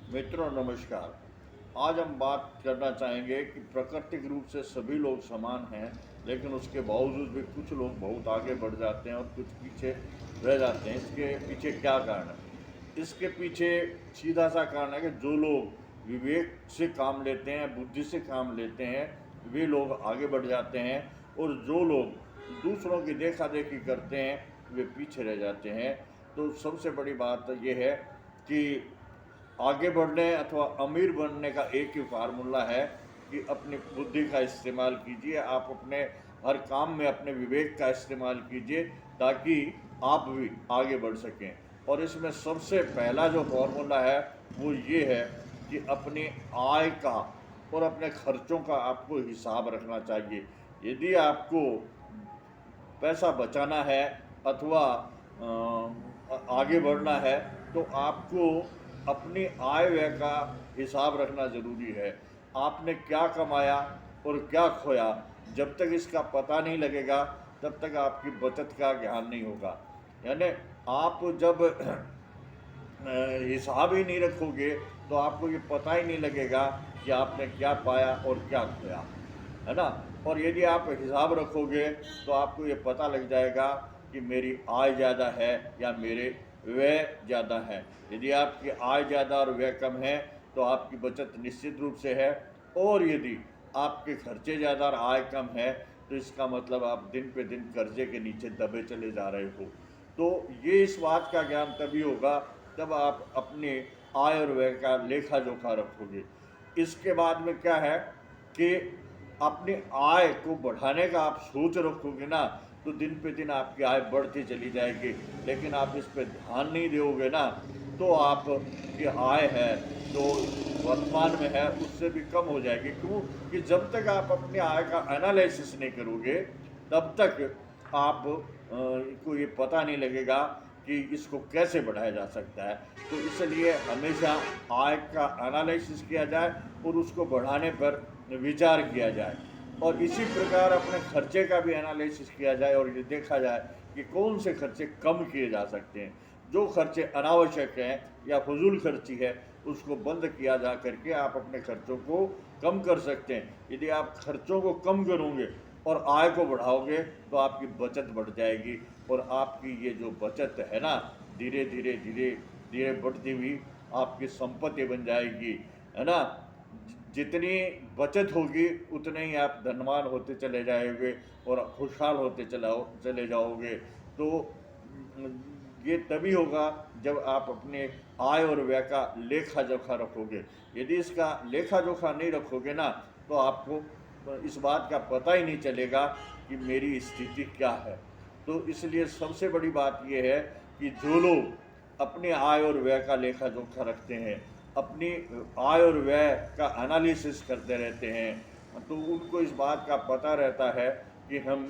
मित्रों नमस्कार। आज हम बात करना चाहेंगे कि प्राकृतिक रूप से सभी लोग समान हैं, लेकिन उसके बावजूद भी कुछ लोग बहुत आगे बढ़ जाते हैं और कुछ पीछे रह जाते हैं। इसके पीछे क्या कारण है? इसके पीछे सीधा सा कारण है कि जो लोग विवेक से काम लेते हैं, बुद्धि से काम लेते हैं, वे लोग आगे बढ़ जाते हैं, और जो लोग दूसरों की देखा देखी करते हैं वे पीछे रह जाते हैं। तो सबसे बड़ी बात यह है कि आगे बढ़ने अथवा अमीर बनने का एक ही फार्मूला है कि अपनी बुद्धि का इस्तेमाल कीजिए। आप अपने हर काम में अपने विवेक का इस्तेमाल कीजिए ताकि आप भी आगे बढ़ सकें। और इसमें सबसे पहला जो फार्मूला है वो ये है कि अपनी आय का और अपने खर्चों का आपको हिसाब रखना चाहिए। यदि आपको पैसा बचाना है अथवा आगे बढ़ना है तो आपको अपनी आय व्यय का हिसाब रखना ज़रूरी है। आपने क्या कमाया और क्या खोया, जब तक इसका पता नहीं लगेगा तब तक आपकी बचत का ज्ञान नहीं होगा। यानी आप जब हिसाब ही नहीं रखोगे तो आपको ये पता ही नहीं लगेगा कि आपने क्या पाया और क्या खोया, है ना। और यदि आप हिसाब रखोगे तो आपको ये पता लग जाएगा कि मेरी आय ज़्यादा है या मेरे व्यय ज़्यादा है। यदि आपकी आय ज़्यादा और व्यय कम है तो आपकी बचत निश्चित रूप से है, और यदि आपके खर्चे ज़्यादा और आय कम है तो इसका मतलब आप दिन पे दिन कर्जे के नीचे दबे चले जा रहे हो। तो ये इस बात का ज्ञान तभी होगा जब आप अपने आय और व्यय का लेखा जोखा रखोगे। इसके बाद में क्या है कि अपनी आय को बढ़ाने का आप सोच रखोगे ना, तो दिन पे दिन आपकी आय बढ़ती चली जाएगी। लेकिन आप इस पे ध्यान नहीं दोगे ना तो आपकी आय है जो वर्तमान में है उससे भी कम हो जाएगी। क्यों? कि जब तक आप अपनी आय का एनालिसिस नहीं करोगे तब तक आप को ये पता नहीं लगेगा कि इसको कैसे बढ़ाया जा सकता है। तो इसलिए हमेशा आय का एनालिसिस किया जाए और उसको बढ़ाने पर विचार किया जाए, और इसी प्रकार अपने खर्चे का भी एनालिसिस किया जाए और ये देखा जाए कि कौन से खर्चे कम किए जा सकते हैं। जो खर्चे अनावश्यक हैं या फजूल खर्ची है उसको बंद किया जा करके आप अपने खर्चों को कम कर सकते हैं। यदि आप खर्चों को कम करोगे और आय को बढ़ाओगे तो आपकी बचत बढ़ जाएगी, और आपकी ये जो बचत है ना धीरे धीरे धीरे धीरे बढ़ती हुई आपकी संपत्ति बन जाएगी, है ना। जितनी बचत होगी उतने ही आप धनवान होते चले जाओगे और खुशहाल होते चले जाओगे। तो ये तभी होगा जब आप अपने आय और व्यय का लेखा जोखा रखोगे। यदि इसका लेखा जोखा नहीं रखोगे ना तो आपको इस बात का पता ही नहीं चलेगा कि मेरी स्थिति क्या है। तो इसलिए सबसे बड़ी बात यह है कि जो लोग अपने आय और व्यय का लेखा जोखा रखते हैं, अपनी आय और व्यय का एनालिसिस करते रहते हैं, तो उनको इस बात का पता रहता है कि हम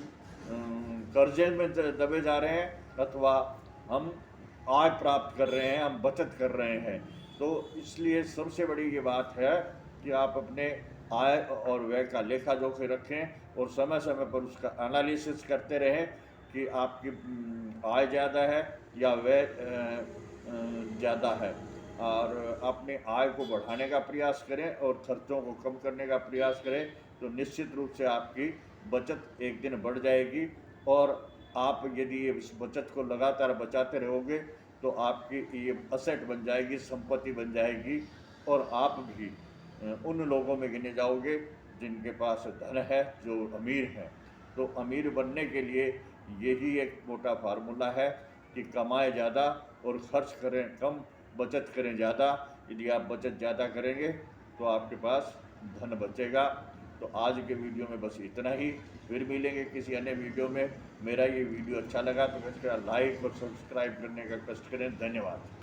कर्जे में दबे जा रहे हैं अथवा हम आय प्राप्त कर रहे हैं, हम बचत कर रहे हैं। तो इसलिए सबसे बड़ी ये बात है कि आप अपने आय और व्यय का लेखा जोखा रखें और समय समय पर उसका एनालिसिस करते रहें कि आपकी आय ज़्यादा है या व्यय ज़्यादा है, और अपने आय को बढ़ाने का प्रयास करें और खर्चों को कम करने का प्रयास करें। तो निश्चित रूप से आपकी बचत एक दिन बढ़ जाएगी, और आप यदि इस बचत को लगातार बचाते रहोगे तो आपकी ये असेट बन जाएगी, संपत्ति बन जाएगी, और आप भी उन लोगों में गिने जाओगे जिनके पास धन है, जो अमीर हैं। तो अमीर बनने के लिए यही एक मोटा फार्मूला है कि कमाएं ज़्यादा और खर्च करें कम, बचत करें ज़्यादा। यदि आप बचत ज़्यादा करेंगे तो आपके पास धन बचेगा। तो आज के वीडियो में बस इतना ही, फिर मिलेंगे किसी अन्य वीडियो में। मेरा ये वीडियो अच्छा लगा तो इसका लाइक और सब्सक्राइब करने का कष्ट करें। धन्यवाद।